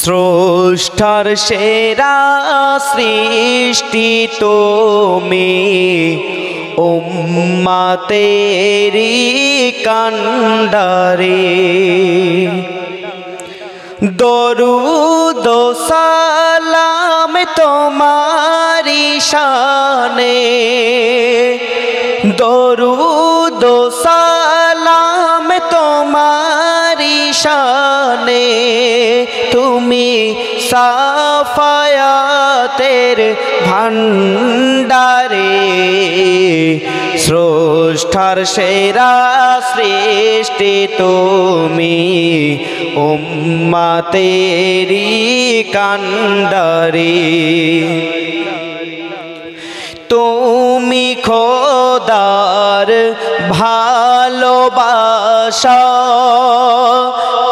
স্রষ্টার সেরা সৃষ্টি তুমি উম্মতেরি কান্ডারে দরুদ ও সালাম তোমারি শানে দরুদ ও সালাম তোমারি শানে তুমি সাফায়াতের ভান্ডারে স্রষ্টার সেরা সৃষ্টি তুমি উম্মতেরি কান্ডারে তুমি খোদার ভালোবাসা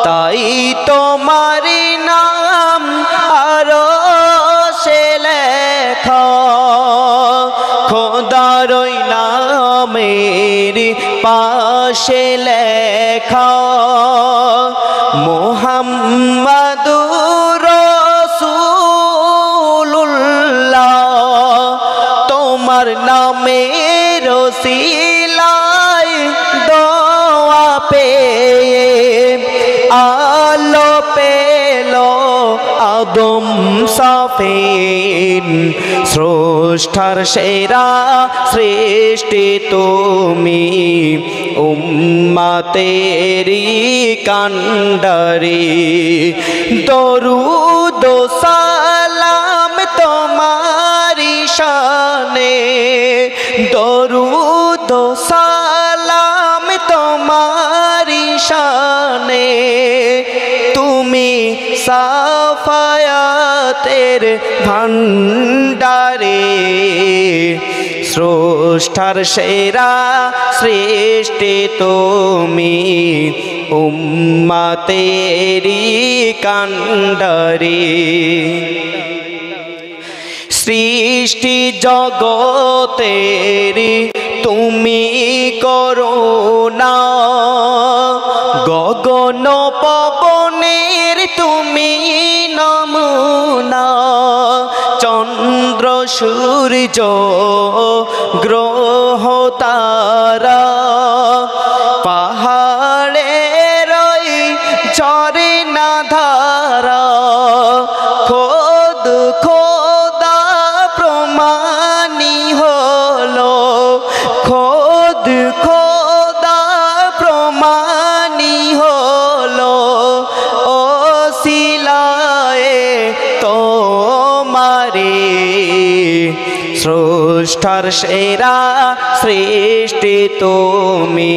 তাই তোমার নাম আরশে লেখা খোদার ওই নামের পাশে লেখা মুহাম্মাদুর রাসূলুল্লাহ তোমার নামের ওসিলায় দোয়া পেয়ে আলো পেল আদম সাফিন স্রষ্টার সেরা সৃষ্টি তুমি উম্মতেরি কান্ডারে দরুদ ও সালাম তোমারি শানে দরুদ ও সালাম তোমারি শানে তুমি সাফায়াতের ভান্ডারে স্রষ্টার সেরা সৃষ্টি তুমি উম্মতেরি কান্ডারে সৃষ্টি জগতের তুমি করুণা গগন পবনের তুমি নমুনা চন্দ্র সূর্য গ্রহ তারা পাহাড়ের ঝরনা ধারা খোদ খোদা প্রমাণী হলো খোদ খোদা প্রমাণী হলো ওসিলায়ে তোমারে স্রষ্টার সেরা সৃষ্টি তুমি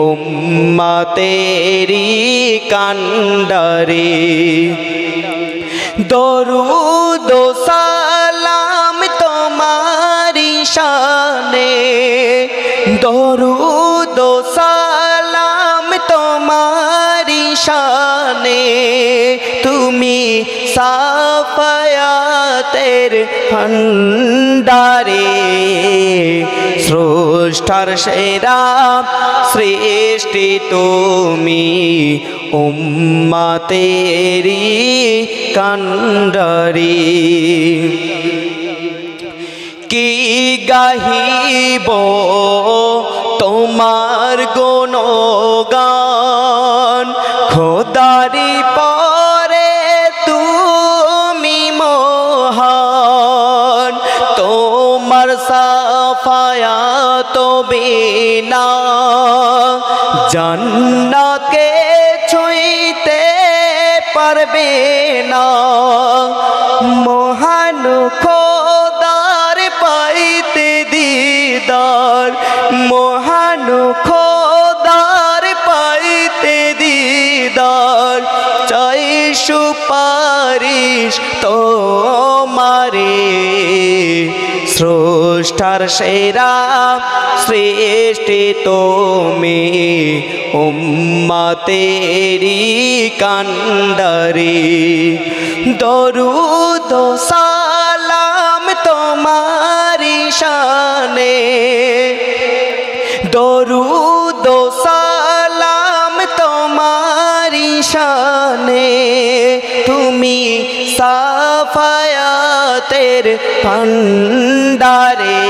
উম্মতেরি কান্ডারে দরুদ ও সালাম তোমারি শানে দরুদ ও সালাম তোমারি শানে তুমি সাফায়াতের ভান্ডারে স্রষ্টার সেরা সৃষ্টি তুমি উম্মতেরি কান্ডারে কি গাহিব তোমার গুণগান খোদারি পরে তুমি মহান তোমার সাফায়াত বিনা জান্নাতকে ছুঁইতে পারবে না মহান খোদার পাইতে দিদার মহান খোদার পাইতে দিদার চাই সুপারিশ তোমারে স্রষ্টার সেরা সৃষ্টি তুমি উম্মতেরি কান্ডারে দরুদ ও সালাম তোমারি শানে দরুদ ও সালাম তোমারি শানে তুমি তুমি সাফায়াতের ভান্ডারে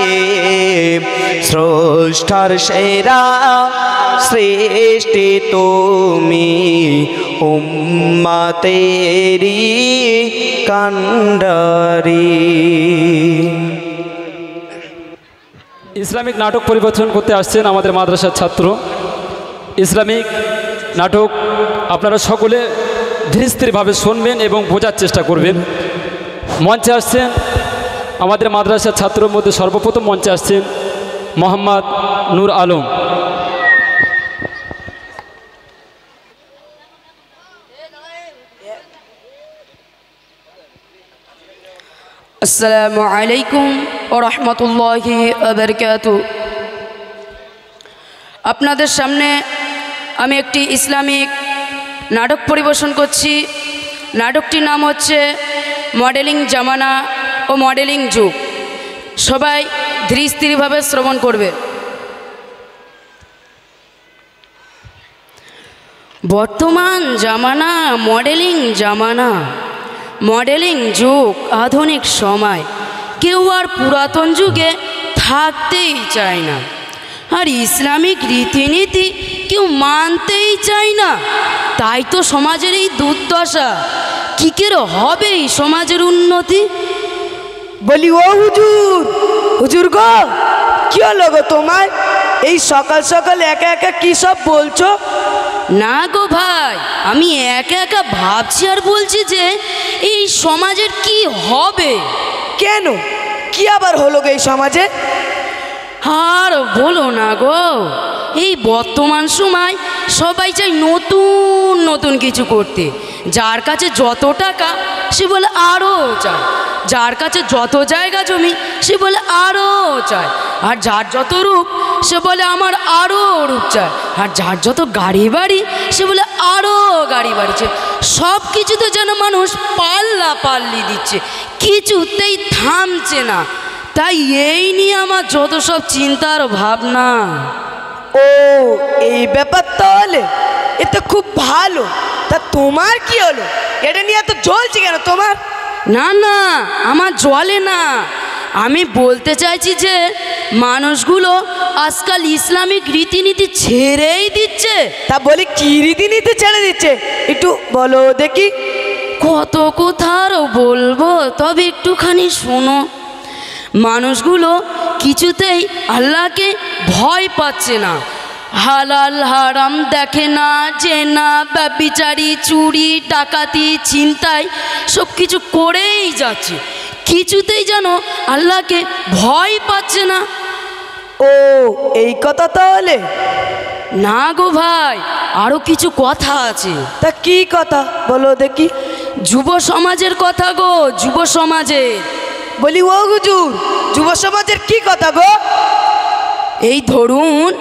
স্রষ্টার সেরা সৃষ্টি তুমি উম্মতেরি কান্ডারি। ইসলামিক নাটক পরিবেশন করতে আসছেন আমাদের মাদ্রাসার ছাত্র। ইসলামিক নাটক আপনারা সকলে ধীরে স্থিরভাবে শুনবেন এবং বোঝার চেষ্টা করবেন। মঞ্চে আসছেন আমাদের মাদ্রাসার ছাত্রর মধ্যে সর্বপ্রথম মঞ্চে আসছেন মোহাম্মদ নূর আলম। আসসালামু আলাইকুম ওয়া রাহমাতুল্লাহি ওয়া বারাকাতুহু। আপনাদের সামনে আমি একটি ইসলামিক নাটক পরিবেশন করছি। নাটকটির নাম হচ্ছে মডেলিং জামানা ও মডেলিং যুগ। সবাই ধীরে স্থিরভাবে শ্রবণ করবে। বর্তমান জামানা মডেলিং জামানা, মডেলিং যুগ, আধুনিক সময়। কেউ আর পুরাতন যুগে থাকতেই চায় না, আর ইসলামিক রীতিনীতি কেউ মানতেই চায় না। তাই তো সমাজের এই দুর্দশা। কী করে হবে এই সমাজের উন্নতি? বলি ও হুজুর, হুজুর গো, কি হলো গো তোমার? এই সকাল সকাল একা একা কি সব বলছো? না গো ভাই, আমি একা একা ভাবছি আর বলছি যে এই সমাজের কি হবে। কেন, কি আবার হলো গো এই সমাজে? আর বলো না গো, এই বর্তমান সময় সবাই চায় নতুন নতুন কিছু করতে। যার কাছে যত টাকা সে বলে আরও চায়, যার কাছে যত জায়গা জমি সে বলে আরও চায়, আর যার যত রূপ সে বলে আমার আরও রূপ চায়, আর যার যত গাড়ি বাড়ি সে বলে আরও গাড়ি বাড়ি চায়। সব কিছুতে যেন মানুষ পাল্লা পাল্লি দিচ্ছে, কিছুতেই থামছে না। তাই এই নিয়ে আমার যত সব চিন্তার ভাবনা। ও এই ব্যাপার, তাহলে এ তো খুব ভালো। তা তোমার কি হলো? এটা নিয়ে এত জ্বলছে কেন তোমার? না না, আমার জ্বলে না। আমি বলতে চাইছি যে মানুষগুলো আজকাল ইসলামিক রীতিনীতি ছেড়েই দিচ্ছে। তা বলি কি রীতিনীতি ছেড়ে দিচ্ছে, একটু বলো দেখি। কত কথা আরও বলবো, তবে একটুখানি শোনো। মানুষগুলো কিছুতেই আল্লাহকে ভয় পাচ্ছে না। হালাল হারাম দেখে না, জেনা, ব্যভিচারী, চুরি, ডাকাতি, ছিনতাই সব কিছু করেই যাচ্ছে। কিছুতেই যেন আল্লাহকে ভয় পাচ্ছে না। ও এই কথা তাহলে? না গো ভাই, আরও কিছু কথা আছে। তা কি কথা বলো দেখি। যুব সমাজের কথা গো, যুব সমাজের। বলি ও হুজুর, যুব সমাজের কি কথা গো? এই ধরুন,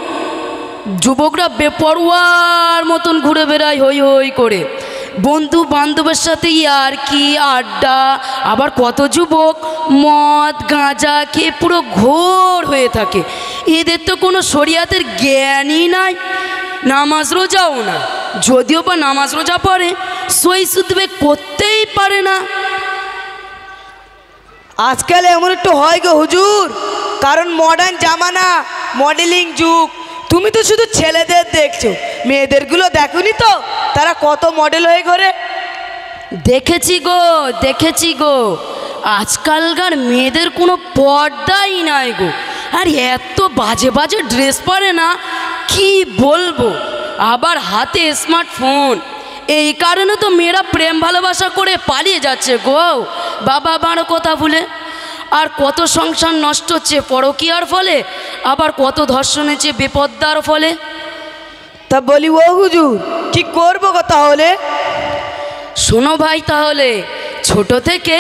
যুবকরা বেপরোয়ার মতন ঘুরে বেড়ায় হই হই করে, বন্ধু বান্ধবের সাথে ইয়ার্কি আড্ডা। আবার কত যুবক মদ গাঁজা খেয়ে পুরো ঘোর হয়ে থাকে। এদের তো কোনো শরিয়াতের জ্ঞানই নাই, নামাজ রোজাও না। যদিও বা নামাজ রোজা পড়ে, সই সুতবে করতেই পারে না। আজকাল এমন একটু হয় গো হুজুর, কারণ মডার্ন জামানা, মডেলিং যুগ। তুমি তো শুধু ছেলেদের দেখছো, মেয়েদেরগুলো দেখোনি তো, তারা কত মডেল হয়ে ঘরে। দেখেছি গো, দেখেছি গো। আজকালকার মেয়েদের কোনো পর্দাই নাই গো। আর এত বাজে বাজে ড্রেস পরে না, কি বলবো। আবার হাতে স্মার্টফোন। এই কারণে তো মেয়েরা প্রেম ভালোবাসা করে পালিয়ে যাচ্ছে গো, বাবা মারও কথা ভুলে। আর কত সংসার নষ্ট হচ্ছে পরকীয়ার ফলে, আবার কত ধর্ষণ হচ্ছে বেপদ্দার ফলে। তা বলি ও হুজুর, কি করবো গো তাহলে? শোনো ভাই, তাহলে ছোট থেকে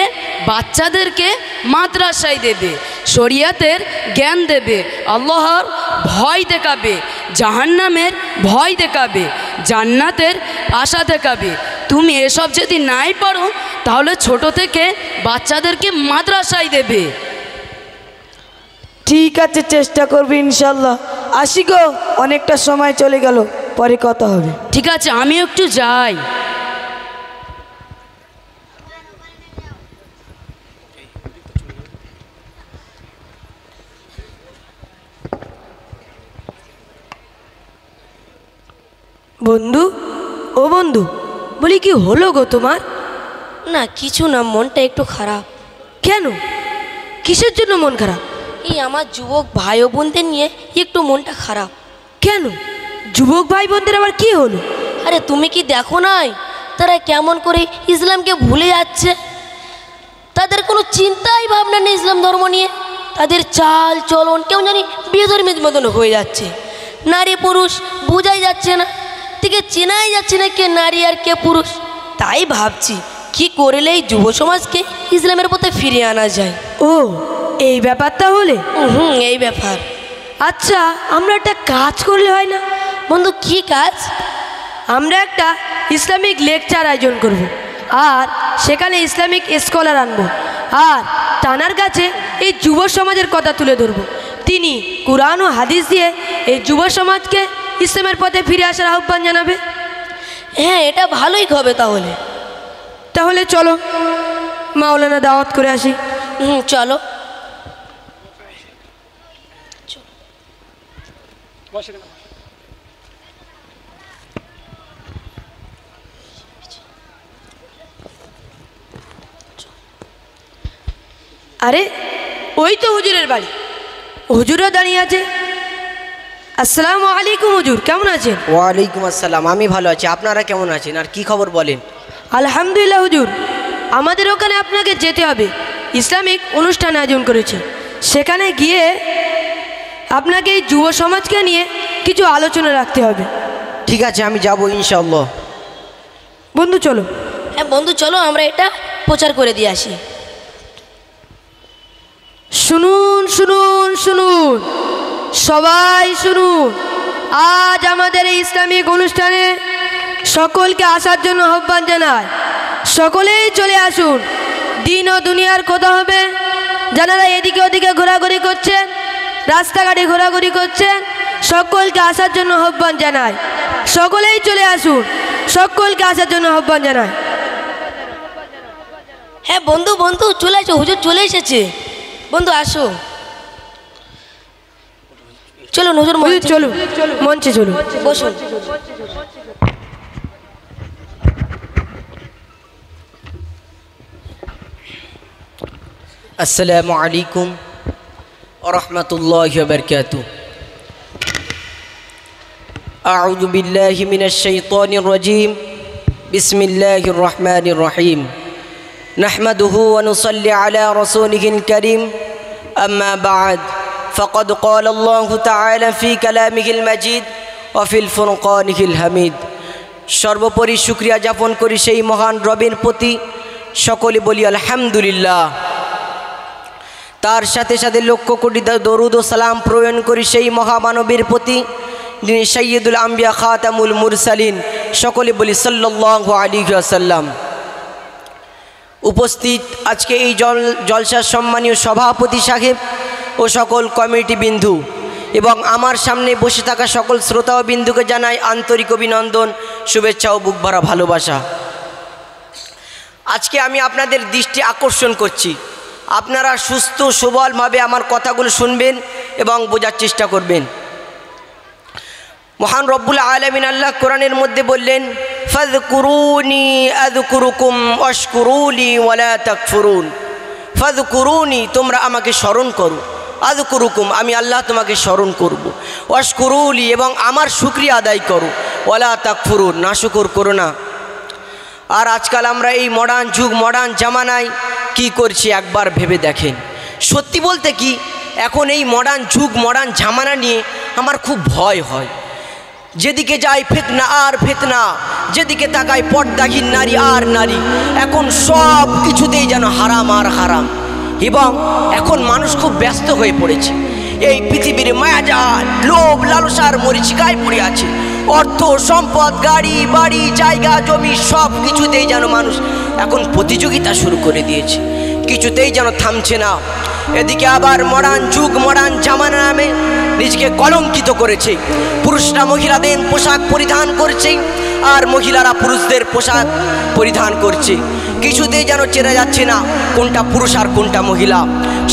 বাচ্চাদেরকে মাদ্রাসায় দেবে, শরিয়াতের জ্ঞান দেবে, আল্লাহর ভয় দেখাবে, জাহান্নামের ভয় দেখাবে, জান্নাতের আশা দেখাবে। তুমি এসব যদি নাই পারো, তাহলে ছোট থেকে বাচ্চাদেরকে মাদ্রাসায় দেবে। ঠিক আছে, চেষ্টা করবি ইনশাল্লাহ। আসি গো, অনেকটা সময় চলে গেল, পরে কথা হবে। ঠিক আছে, আমি একটু যাই। বন্ধু, ও বন্ধু, বলি কি হলো গো তোমার? না কিছু না, মনটা একটু খারাপ। কেন, কিসের জন্য মন খারাপ? এই আমার যুবক ভাই ও বোনদের নিয়ে একটু মনটা খারাপ। কেন, যুবক ভাই বোনদের আবার কি হলো? আরে তুমি কি দেখো নাই তারা কেমন করে ইসলামকে ভুলে যাচ্ছে? তাদের কোনো চিন্তাই ভাবনা নেই ইসলাম ধর্ম নিয়ে। তাদের চাল চলন কেমন জানি বেধর্মীর মতন হয়ে যাচ্ছে। নারী পুরুষ বোঝাই যাচ্ছে না, থেকে চেনাই যাচ্ছে না কে নারী আর কে পুরুষ। তাই ভাবছি কি করলে এই যুব সমাজকে ইসলামের পথে ফিরিয়ে আনা যায়। ও, এই ব্যাপারটা হলে? এই ব্যাপার। আচ্ছা, আমরা একটা কাজ করলে হয় না? বন্ধু, কি কাজ? আমরা একটা ইসলামিক লেকচার আয়োজন করব, আর সেখানে ইসলামিক স্কলার আনবো, আর তানার কাছে এই যুব সমাজের কথা তুলে ধরবো। তিনি কুরআন ও হাদিস দিয়ে এই যুব সমাজকে ইসলামের পথে ফিরে আসার আহ্বান জানাবে। হ্যাঁ, এটা ভালোই হবে তাহলে। তাহলে চলো মাওলানা দাওয়াত করে আসি। চলো। আরে ওই তো হুজুরের বাড়ি, হুজুরও দাঁড়িয়ে আছে। আসসালামু আলাইকুম হুজুর, কেমন আছেন? ওয়ালাইকুম আসসালাম, আমি ভালো আছি। আপনারা কেমন আছেন আর কি খবর বলেন? আলহামদুলিল্লাহ হুজুর, আমাদের ওখানে আপনাকে যেতে হবে। ইসলামিক অনুষ্ঠান আয়োজন করেছে, সেখানে গিয়ে আপনাকে এই যুব সমাজকে নিয়ে কিছু আলোচনা রাখতে হবে। ঠিক আছে, আমি যাব ইনশাআল্লাহ। বন্ধু চলো। হ্যাঁ বন্ধু, চলো আমরা এটা প্রচার করে দিয়ে আসি। শুনুন শুনুন শুনুন, সবাই শুনুন। আজ আমাদের এই ইসলামিক অনুষ্ঠানে সকলকে আসার জন্য আহ্বান জানাই। সকলেই চলে আসুন, দিন ও দুনিয়ার কথা হবে। যারা এদিকে ওদিকে ঘোরাঘুরি করছেন, রাস্তাঘাটে ঘোরাঘুরি করছেন, সকলকে আসার জন্য আহ্বান জানাই। সকলেই চলে আসুন, সকলকে আসার জন্য আহ্বান জানাই। হ্যাঁ বন্ধু, বন্ধু চলে আসো, হুজুর চলে এসেছে। বন্ধু আসো, চলো হুজুর চলো মঞ্চে চলো, বসুন। আসসালামু আলাইকুম ওয়া রাহমাতুল্লাহি ওয়া বারাকাতুহু। আউযু বিল্লাহি মিনাশ শাইতানির রাজীম। বিসমিল্লাহির রহমানির রহিম। নাহমাদুহু ওয়া নুসাল্লি আলা রাসূলিহিল কারীম। আম্মা বা'দ, ফাকাদ ক্বালা আল্লাহু তাআলা ফি কালামিহিল মাজিদ ওয়া ফিল ফুরকানিহিল হামিদ। সর্বোপরি শুকরিয়া জ্ঞাপন করি সেই মহান রবের প্রতি, সকলে বলি আলহামদুলিল্লাহ। তার সাথে সাথে লক্ষ কোটি দরুদ ও সালাম প্রয়োগ করি সেই মহামানবের প্রতি, যিনি সাইয়্যিদুল আম্বিয়া খাতামুল মুরসালিন। সকলে বলি সাল্লাল্লাহু আলাইহি ওয়াসাল্লাম। উপস্থিত আজকে এই জলসার সম্মানীয় সভাপতি সাহেব ও সকল কমিটি বিন্দু এবং আমার সামনে বসে থাকা সকল শ্রোতা ও বিন্দুকে জানাই আন্তরিক অভিনন্দন, শুভেচ্ছা ও বুক ভরা ভালোবাসা। আজকে আমি আপনাদের দৃষ্টি আকর্ষণ করছি, আপনারা সুস্থ সবলভাবে আমার কথাগুলো শুনবেন এবং বোঝার চেষ্টা করবেন। মহান রব্বুল আলামিন আল্লাহ কোরআনের মধ্যে বললেন, ফাযকুরুনি আযকুরুকুম ওয়াশকুরুলি ওয়ালা তাকফুরুন। ফাযকুরুনি, তোমরা আমাকে স্মরণ করো, আযকুরুকুম, আমি আল্লাহ তোমাকে স্মরণ করব, ওয়াশকুরুলি, এবং আমার শুকরিয়া আদায় করো, ওয়ালা তাকফুরুন, নাশুকর করো না। আর আজকাল আমরা এই মডার্ন যুগ, মডার্ন জামানায় কি করছি একবার ভেবে দেখেন। সত্যি বলতে কি, এখন এই মডার্ন যুগ, মডার্ন জামানা নিয়ে আমার খুব ভয় হয়। যেদিকে যাই ফিতনা আর ফিতনা, যেদিকে তাকাই পর্দাহীন নারী আর নারী। এখন সব কিছুতেই যেন হারাম আর হারাম, এবং এখন মানুষ খুব ব্যস্ত হয়ে পড়েছে। এই পৃথিবীর মায়াজাল, লোভ লালসার মরিচিকায় পড়ে আছে। অর্থ সম্পদ, গাড়ি বাড়ি, জায়গা জমি, সব কিছুতেই যেন মানুষ এখন প্রতিযোগিতা শুরু করে দিয়েছে, কিছুতেই যেন থামছে না। এদিকে আবার মডার্ন যুগ, মডার্ন জামানা নামে নিজেকে কলঙ্কিত করেছে। পুরুষরা মহিলাদের পোশাক পরিধান করছে, আর মহিলারা পুরুষদের পোশাক পরিধান করছে, কিছুতেই যেন চেনা যাচ্ছে না কোনটা পুরুষ আর কোনটা মহিলা।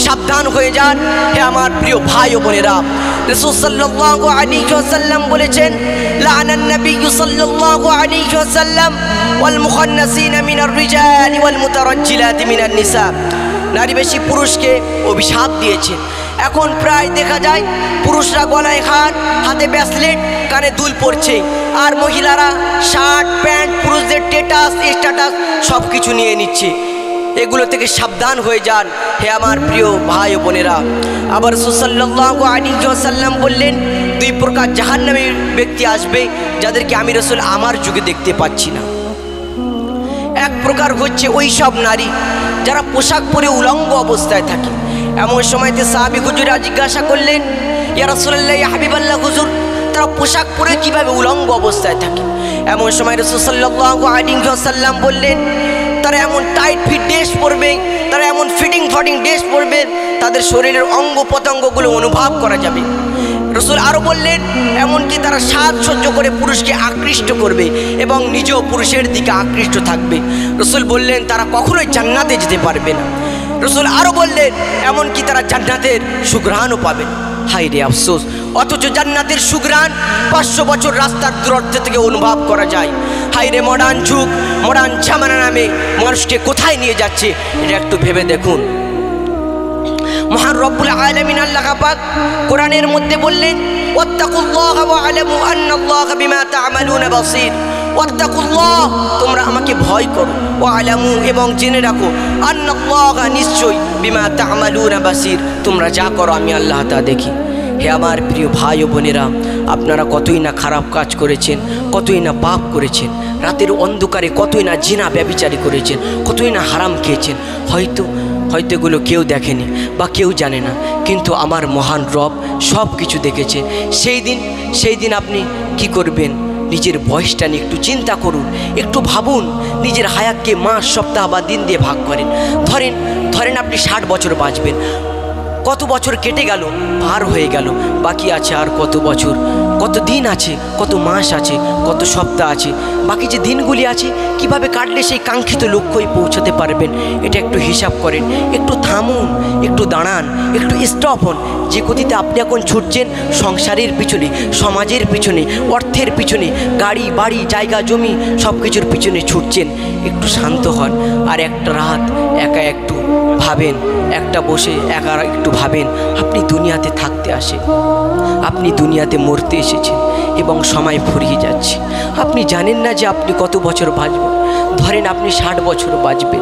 সাবধান হয়ে যান হে আমার প্রিয় ভাই ও বোনেরা। রাসূল সাল্লাল্লাহু আলাইহি ওয়াসাল্লাম বলেছেন, লাআনান নাবিয়্যু সাল্লাল্লাহু আলাইহি ওয়াসাল্লাম ওয়াল মুখান্নাসিনা মিনার রিজালি ওয়াল মুতারাজ্জিলাতি মিনান নিসা। নারীবেশী পুরুষকে অভিশাপ দিয়েছেন। এখন প্রায় দেখা যায় পুরুষরা গলায় হার, হাতে ব্রেসলেট, কানে দুল পরছে, আর মহিলারা শার্ট প্যান্ট, পুরুষদের স্ট্যাটাস সব কিছু নিয়ে নিচ্ছে। এগুলো থেকে সাবধান হয়ে যান হে আমার প্রিয় ভাই ও বোনেরা। আবার রাসূল সাল্লাল্লাহু আলাইহি ওয়াসাল্লাম বললেন, দুই প্রকার জাহান্নামী ব্যক্তি আসবে যাদেরকে আমি রাসূল আমার যুগে দেখতে পাচ্ছি না। এক প্রকার হচ্ছে ওই সব নারী যারা পোশাক পরে উলঙ্গ অবস্থায় থাকে। এমন সময়তে সাহাবী হুজুরা জিজ্ঞাসা করলেন, ইয়া রাসূলুল্লাহ, ইয়া হাবিবাল্লাহ হুজুর, তারা পোশাক পরে কিভাবে উলঙ্গ অবস্থায় থাকে? এমন সময় রাসূল সাল্লাল্লাহু আলাইহি ওয়াসাল্লাম বললেন, তারা এমন টাইট ফিট ড্রেস পরবে, তারা এমন ফিটিং ড্রেস পরবে, তাদের শরীরের অঙ্গ প্রত্যঙ্গগুলো অনুভব করা যাবে। রাসূল আরও বললেন, এমনকি তারা সাজ সহ্য করে পুরুষকে আকৃষ্ট করবে এবং নিজেও পুরুষের দিকে আকৃষ্ট থাকবে। রাসূল বললেন, তারা কখনোই জান্নাতে যেতে পারবে না। রাসূল আরও বললেন, এমনকি তারা জান্নাতের সুঘ্রাণও পাবে। হায় রে আফসোস, অথচ জান্নাতের সুঘ্রাণ 500 বছর রাস্তার দূরত্ব থেকে অনুভব করা যায়। হায় রে মডার্ন যুগ, মডার্ন জামানা নামে মানুষকে কোথায় নিয়ে যাচ্ছে এটা একটু ভেবে দেখুন। মহান রব্বুল আলামিন আল্লাহ পাক কোরআনের মধ্যে বললেন, ওয়াত্তাকুল্লাহ ওয়া আলামু আন্নাল্লাহা বিমা তা'মালুনা বাসীর। ওয়াত্তাকুল্লাহ, তোমরা আমাকে ভয় করো, ওয়া আলামু, এবং জেনে রাখো, আন্নাল্লাহা, নিশ্চয়, বিমা তা'মালুনা বাসীর, তোমরা যা করো আমি আল্লাহ তা দেখি। হে আমার প্রিয় ভাই ও বোনেরা, আপনারা কতই না খারাপ কাজ করেছেন, কতই না পাপ করেছেন, রাতের অন্ধকারে কতই না জিনা ব্যভিচারী করেছেন, কতই না হারাম খেয়েছেন। হয়তো এগুলো কেউ দেখেনি বা কেউ জানে না, কিন্তু আমার মহান রব সব কিছু দেখেছে। সেই দিন আপনি কি করবেন? নিজের বয়সটা নিয়ে একটু চিন্তা করুন, একটু ভাবুন। নিজের হায়াতকে মাস, সপ্তাহ বা দিন দিয়ে ভাগ করেন। ধরেন আপনি 60 বছর বাঁচবেন। কত বছর কেটে গেল, পার হয়ে গেল, বাকি আছে আর কত বছর, কত দিন আছে, কত মাস আছে, কত সপ্তাহ আছে, বাকি যে দিনগুলি আছে কিভাবে কাটলে সেই কাঙ্ক্ষিত লক্ষ্যে পৌঁছাতে পারবেন, এটা একটু হিসাব করেন। একটু থামুন, একটু দাঁড়ান, একটু স্টপ হন। যে গতিতে আপনি এখন ছুটছেন সংসারের পিছনে, সমাজের পিছনে, অর্থের পিছনে, গাড়ি বাড়ি জায়গা জমি সব কিছুর পিছনে ছুটছেন, একটু শান্ত হন। আর একটা রাত একা একটু ভাবেন, একটা বসে একা একটু ভাবেন, আপনি দুনিয়াতে থাকতে আসেন, আপনি দুনিয়াতে মরতে এসেছেন এবং সময় ফুরিয়ে যাচ্ছে। আপনি জানেন না যে আপনি কত বছর বাঁচবেন। ধরেন আপনি 60 বছর বাঁচবেন,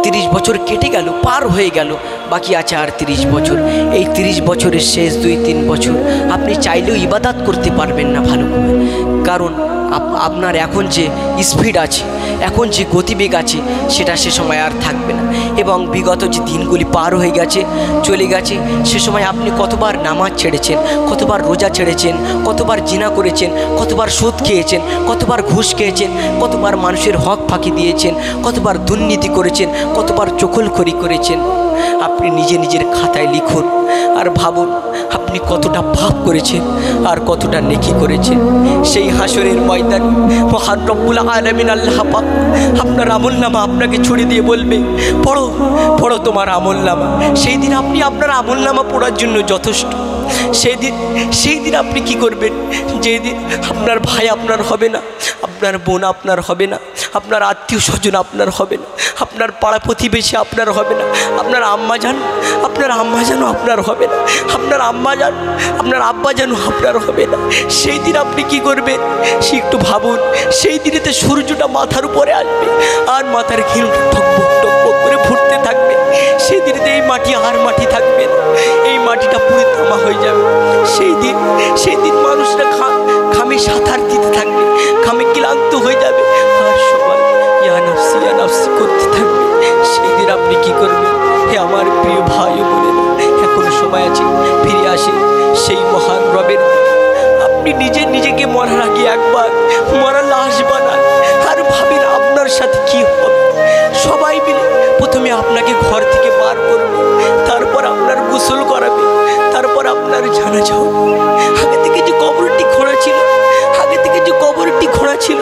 30 বছর কেটে গেল, পার হয়ে গেল, বাকি আছে আর 30 বছর। এই 30 বছরের শেষ 2-3 বছর আপনি চাইলেও ইবাদত করতে পারবেন না ভালো করে, কারণ আপনার এখন যে স্পিড আছে, এখন যে গতিবেগ আছে, সেটা সে সময় আর থাকবে না। এবং বিগত যে দিনগুলি পার হয়ে গেছে, চলে গেছে, সে সময় আপনি কতবার নামাজ ছেড়েছেন, কতবার রোজা ছেড়েছেন, কতবার জিনা করেছেন, কতবার সুদ খেয়েছেন, কতবার ঘুষ খেয়েছেন, কতবার মানুষের হক ফাঁকি দিয়েছেন, কতবার দুর্নীতি করেছেন, কতবার চকলখড়ি করেছেন। আপনি নিজের খাতায় লিখুন আর ভাবুন আপনি কতটা পাপ করেছেন আর কতটা নেকি করেছেন। সেই হাসরের ময়দানে মহান রব্বুল আলামিন আল্লাহ পাক আপনার আমলনামা আপনাকে ছুড়ে দিয়ে বলবে, পড়ো তোমার আমলনামা। সেই দিন আপনি আপনার আমলনামা পড়ার জন্য যথেষ্ট। সেই দিন আপনি কি করবেন? যেদিন আপনার ভাই আপনার হবে না, আপনার বোন আপনার হবে না, আপনার আত্মীয় স্বজন আপনার হবে না, আপনার পাড়া প্রতিবেশী আপনার হবে না, আপনার আম্মাজানও আপনার হবে না, আপনার আব্বাজানও আপনার হবে না। সেই দিন আপনি কি করবেন? সে একটু ভাবুন। সেই দিনেতে সূর্যটা মাথার উপরে আসবে আর মাথার ঘিলটা টকবক টকবক করে ফুটতে থাকবে। সেই দিনেতে এই মাটি আর মাটি থাকবে না, এই মাটিটা পুরো তামা হয়ে যাবে। সেই দিন মানুষরা ঘামে সাঁতার দিতে থাকবে, ঘামে ক্লান্ত হয়ে যাবে আর সবাই ইয়া নাফসি করতে থাকবে। সেই দিন আপনি কি করবেন? হে আমার প্রিয় ভাই ও বোনেরা, এখনো সময় আছে, ফিরে আসে সেই মহান রবের। আপনি নিজেকে মরার আগে একবার মরা লাশ বানান আর ভাবেন আপনার সাথে কি হবে। সবাই মিলে প্রথমে আপনাকে ঘর থেকে বার করবে, তারপর আপনার গোসল করাবে, তারপর আপনার জানাজা হবে। আগে থেকে যে কবরটি খোঁড়া ছিল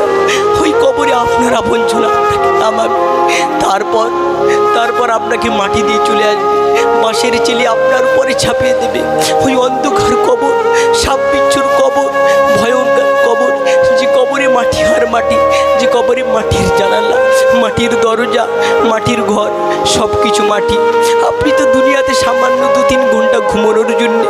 তারপর আপনাকে মাটি দিয়ে চলে আসবে, বাঁশের চেলে আপনার উপরে ছাপিয়ে দেবে। ওই অন্ধকার কবর, সাপ বিচ্ছুর কবর, ভয়ঙ্কর কবর, যে কবরে মাটি আর মাটি, যে কবরে মাটির জানালা, মাটির দরজা, মাটির ঘর, সব কিছু মাটি। আপনি তো দুনিয়াতে সামান্য 2-3 ঘন্টা ঘুমানোর জন্য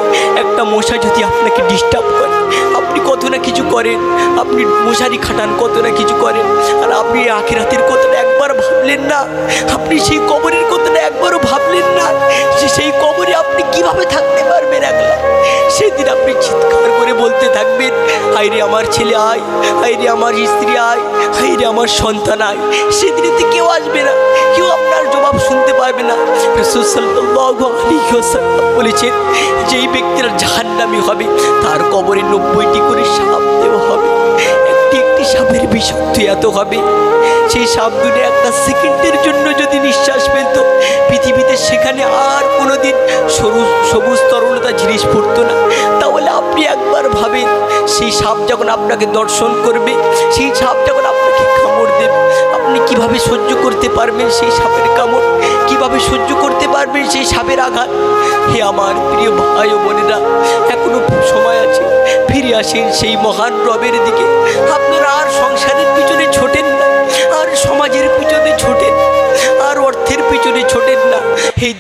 একটা মশা যদি আপনাকে ডিস্টার্ব করে, আপনি কত না কিছু করেন, আপনি মশারি খাটান, কত না কিছু করেন। আর আপনি আখিরাতের কথাটা একবার ভাবলেন না, আপনি সেই কবরের কথাটা একবারও ভাবলেন না যে সেই কবরে আপনি কিভাবে থাকতে পারবেন একলা। সেদিন আপনি চিৎকার করে বলতে থাকবেন, হায়রে আমার ছেলে আয়, হায়রে আমার স্ত্রী আয়, হায়রে আমার সন্তান আয়। সেদিনেতে কেউ আসবে না, কেউ আপনার জবাব শুনতে পারবে না। রাসূল সাল্লাল্লাহু আলাইহি ওয়াসাল্লাম বলেছেন, যেই ব্যক্তিরা জাহান্নামী হবে তার কবরে 90টি করে সাপ দেওয়া হবে। একটি সাপের বিষাক্ত এত হবে, সেই সাপ দুটো একটা সেকেন্ডের জন্য যদি নিঃশ্বাস ফেলত, পৃথিবীতে সেখানে আর কোনোদিন সবুজ তরলতা জিনিস ফুটতো না। তাহলে আপনি একবার ভাবেন, সেই সাপ যখন আপনাকে দর্শন করবে, সেই সাপ যখন আপনাকে কামড় দেবে, আপনি কিভাবে সহ্য করতে পারবেন সেই সাপের কামড়, কিভাবে সহ্য করতে পারবেন সেই সাপের আঘাত। হে আমার প্রিয় ভাই ও বোনেরা, এখনো সময় আছে, ফিরে আসেন সেই মহান রবের দিকে। আপনারা আর সংসারের পিছনে ছোটেন না, আর সমাজের পিছনে ছোটেন, আর অর্থের পিছনে ছোটেন না। এই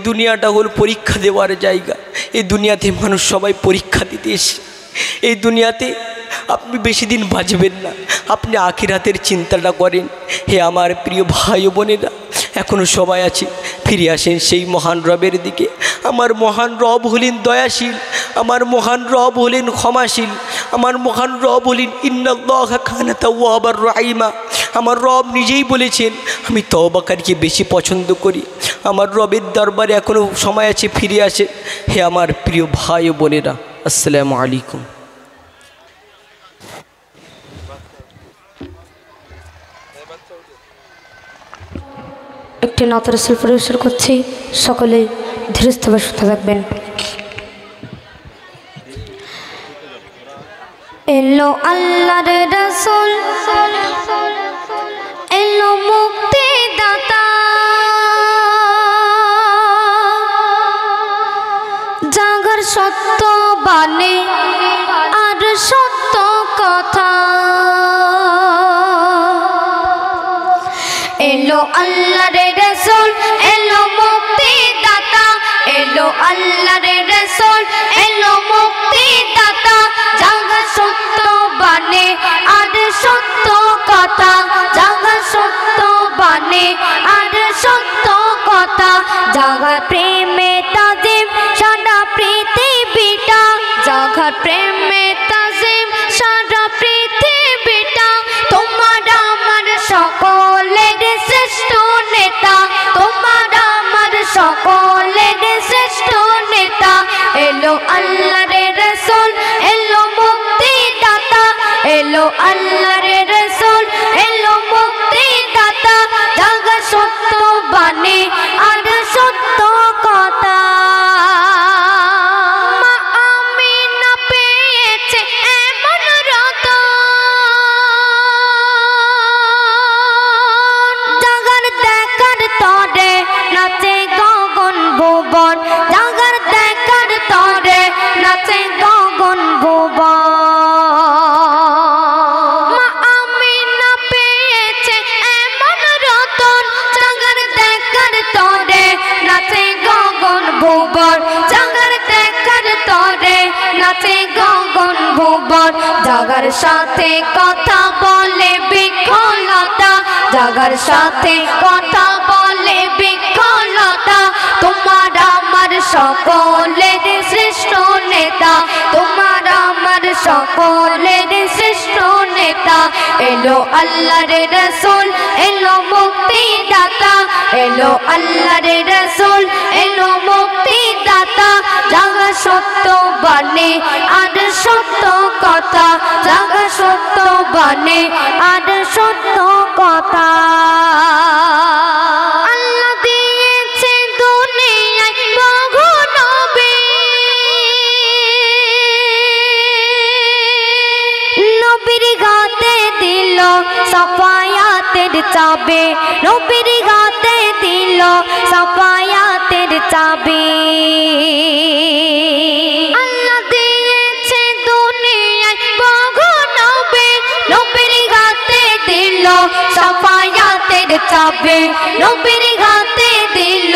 দুনিয়াটা হলো পরীক্ষা দেওয়ার জায়গা। এই দুনিয়াতে মানুষ সবাই পরীক্ষা দিতে এসে, এই দুনিয়াতে আপনি বেশি দিন বাঁচবেন না, আপনি আখিরাতের চিন্তাটা করেন। হে আমার প্রিয় ভাই ও বোনেরা, এখনও সবাই আছে, ফিরে আসেন সেই মহান রবের দিকে। আমার মহান রব হলেন দয়াশীল, আমার মহান রব হলেন ক্ষমাশীল, আমার মহান রব হলেন ইন্নাল্লাহা কানা তাওয়াবার রাহিমা। আমার রব নিজেই বলেছেন, আমি তওবাকারীকে বেশি পছন্দ করি। আমার রবের দরবারে এখনও সময় আছে, ফিরে আসে। হে আমার প্রিয় ভাই ও বোনেরা, আসসালামু আলাইকুম। একটি নাত রাসূল পরিবেশন করছি, সকলেই ধীরস্থভাবে শুনতে থাকবেন। এলো আল্লাহর রাসূল, এলো মুক্তিদাতা, জাগার সত্য বাণী আর সত্য কথা। এলো আল্লাহর রাসূল, এলো মুক্তিদাতা, এলো আল্লাহর রাসূল, এলো মুক্তিদাতা, জাগার সত্য বাণী আর সত্য কথা, জাগার সত্য বাণী আর সত্য কথা। জাগার প্রেমে তাজিম সারা পৃথিবীটা, জাগার প্রেমে তাজিম সারা পৃথিবীটা। তোমার আমার সকলের শ্রেষ্ঠ নেতা, তোমার আমার সকলের শ্রেষ্ঠ নেতা। এলো আল্লাহর রাসূল, এলো মুক্তিদাতা, এলো আল্লাহর রাসূল, এলো মুক্তিদাতা, জাগার সত্য বাণী আর সত্য কথা। মা আমিনা পেয়েছে এমন রতন, জাগার দেখার তরে নাচে গগন ভুবন, জাগার দেখার তরে নাচে গগন ভুবন। মা আমিনা পেয়েছে এমন রতন, জাগার দেখার তরে নাচে গগন ভুবন, জাগার দেখার তরে নাচে গগন ভুবন। জাগার সাথে কথা বলে বিকলতা, জাগার সাথে কথা বলে বিকলতা। তোমার আমার সকলের শ্রেষ্ঠ নেতা, তোমার আমার সকলের শ্রেষ্ঠ নেতা। এলো আল্লাহর রাসূল, এলো মুক্তিদাতা, এলো আল্লাহর রাসূল, এলো মুক্তিদাতা, জাগার সত্য বাণী আর সত্য কথা, জাগার সত্য বাণী আর সত্য কথা। আল্লাহ দিয়েছে দুনিয়ায় বহু নবী, নবীর গাতে দিল সাফায়াতের চাবি, নবীর হাতে দিল সাফায়াতের চাবি। আল্লাহ দিয়েছে দুনিয়ায় বহু নবী, নবীর হাতে দিল সাফায়াতের চাবি, নবীর হাতে দিল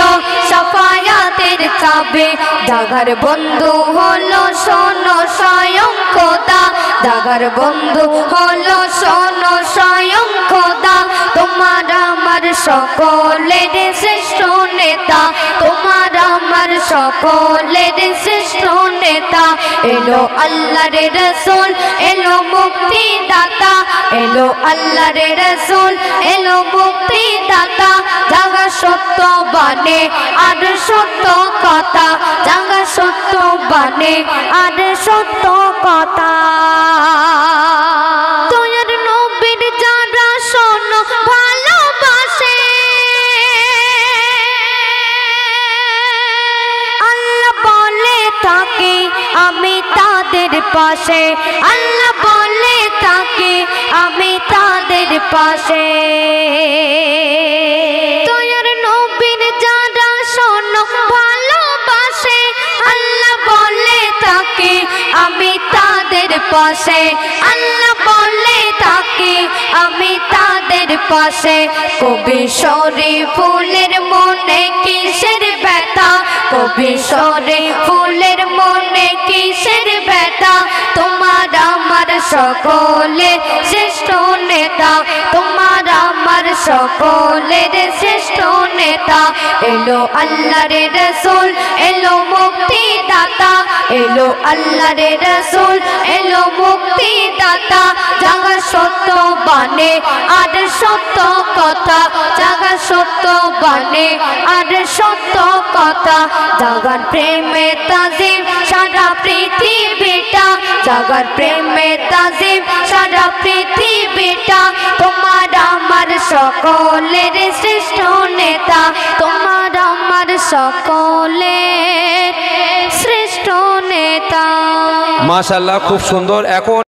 সাফায়াতের চাবি। জাগার বন্ধু হলো শোনো স্বয়ং খোদা, জাগার বন্ধু হলো শোনো স্বয়ং খোদা। তোমার আমার সকলের শ্রেষ্ঠ নেতা, তোমার আমার সকলের শ্রেষ্ঠ নেতা। এলো আল্লাহর রাসূল, এলো মুক্তিদাতা, এলো আল্লাহর রাসূল, এলো মুক্তিদাতা। জাগা সত্য বাণী আর সত্য কথা, জাগা সত্য বাণী আর সত্য কথা। দয়ার নবীর যারা শোনো ভালোবাসে, আল্লাহ বলে থাকি আমি তাদের পাশে, আল্লাহ বলে থাকি আমি তাদের পাশে। দয়ার নবীর যারা শোনো ভালোবাসে, আল্লাহ বলে থাকি আমি তাদের পাশে, আল্লাহ বলে থাকি আমি তাদের পাশে। কবি শরীফুলের মনে কিসের ব্যথা, কবি শরীফুলের মনে কিসের ব্যথা। তোমার আমার সকলের শ্রেষ্ঠ নেতা, তোমার আমার সকলের শ্রেষ্ঠ নেতা। এলো আল্লাহর রাসূল, এলো মুক্তিদাতা, এলো আল্লাহর রাসূল, এলো মুক্তিদাতা। জাগা সত্য বাণী আর সত্য কথা, জাগা সত্য বাণী আর সত্য কথা। জাগার প্রেমে তাজিম সারা পৃথিবীটা, জাগার প্রেমে তাজিম সারা পৃথিবীটা। তোমার আমার সকলের শ্রেষ্ঠ নেতা, তোমার আমার সকলের শ্রেষ্ঠ নেতা। মাশাআল্লাহ, খুব সুন্দর। এখন